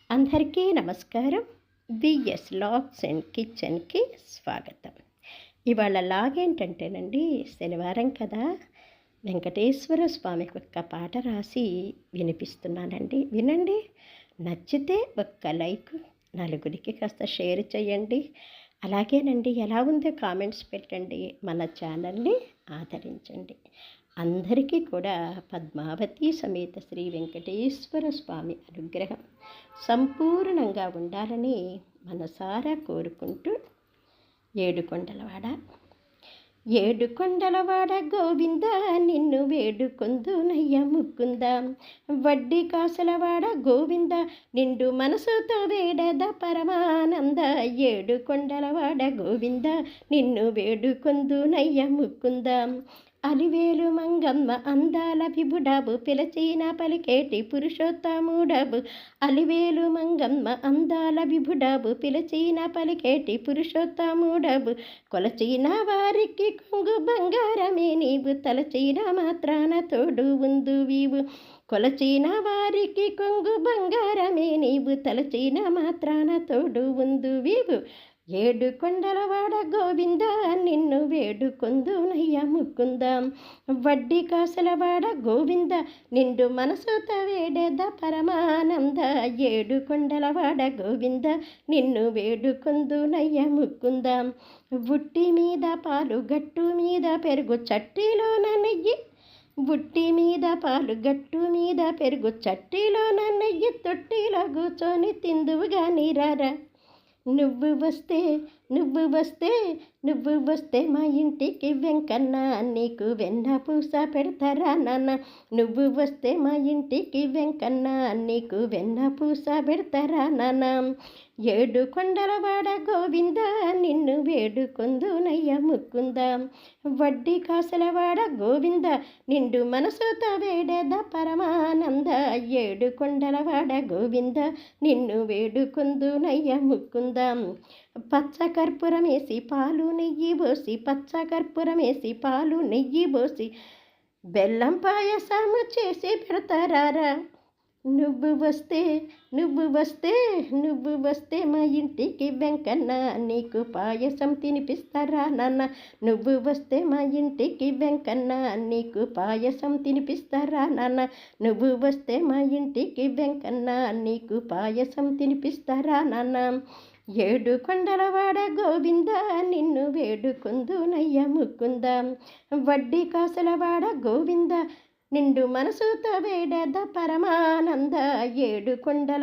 అందరికీ నమస్కారం. VS logs and కిచెన్కి స్వాగతం. ఇవాళ లాగ్ ఏంటంటేనండి, శనివారం కదా, వెంకటేశ్వర స్వామికి ఒక్క పాట రాసి వినిపిస్తున్నానండి. వినండి. నచ్చితే ఒక్క లైక్, నలుగురికి కాస్త షేర్ చేయండి. అలాగేనండి, ఎలా ఉందో కామెంట్స్ పెట్టండి. మన ఛానల్ని ఆదరించండి. అందరికీ కూడా పద్మావతి సమేత శ్రీ వెంకటేశ్వర స్వామి అనుగ్రహం సంపూర్ణంగా ఉండాలని మనసారా కోరుకుంటూ, ఏడుకొండలవాడ ఏడుకొండలవాడ గోవింద నిన్ను వేడుకొందునయ్య ముకుంద, వడ్డీ కాసులవాడ గోవింద నిండు మనసుతో వేడద పరమానంద, ఏడుకొండలవాడ గోవింద నిన్ను వేడుకొందునయ్య ముకుంద, అలివేలు మంగమ్మ అందాల విభుడవు పిలచిన పలికేటి పురుషోత్తముడవు, అలివేలు మంగమ్మ అందాల విభుడవు పిలచిన పలికేటి పురుషోత్తముడవు, కొలచిన వారికి కొంగు బంగారమే నీవు తలచిన మాత్రాన తోడు ఉందు వీవు, కొలచిన వారికి కొంగు బంగారమే నీవు తలచిన మాత్రాన తోడు ఉందు వీవు, ఏడుకొండలవాడ గోవింద నిన్ను వేడుకొందునయ్య ముకుంద, వడ్డీ కాసులవాడ గోవింద నిండు మనసుతో వేడేద పరమానంద, ఏడుకొండలవాడ గోవింద నిన్ను వేడుకొందునయ్య ముకుంద, బుట్టి మీద పాలు గట్టు మీద పెరుగు చట్టిలోన నెయ్యి, బుట్టి మీద పాలు గట్టు మీద పెరుగు చట్టిలోన నెయ్యి, తొట్టిలో కూర్చొని తిందువుగా నీరారా, నువ్వు వస్తే నువ్వు వస్తే నువ్వు వస్తే మా ఇంటికి వెంకన్న నీకు వెన్న పూస పెడతారా నాన్న, నువ్వు వస్తే మా ఇంటికి వెంకన్న నీకు వెన్న పూస పెడతారా నాన్న, ఏడుకొండలవాడ గోవింద నిన్ను వేడుకొందునయ్య ముకుంద, వడ్డీ కాసులవాడ గోవింద నిండు మనసుతో వేడేద పరమానంద, ఏడుకొండలవాడ గోవింద నిన్ను వేడుకొందునయ్య ముకుంద, పచ్చ కర్పూరమేసి పాలు నెయ్యి పోసి, పచ్చ కర్పూరమేసి పాలు నెయ్యి పోసి బెల్లం పాయసము చేసి పెడతారా, నువ్వు వస్తే నువ్వు వస్తే నువ్వు వస్తే మా ఇంటికి వెంకన్న నీకు పాయసం తినిపిస్తారా నాన్న, నువ్వు వస్తే మా ఇంటికి వెంకన్న నీకు పాయసం తినిపిస్తారా నాన్న, నువ్వు వస్తే మా ఇంటికి వెంకన్న నీకు పాయసం తినిపిస్తారా నాన్న, ఏడుకొండలవాడ గోవింద నిన్ను వేడుకొందునయ్య ముకుంద, వడ్డీ కాసులవాడ గోవింద నిండు మనసుతో వేడేద పరమానంద, ఏడుకొండల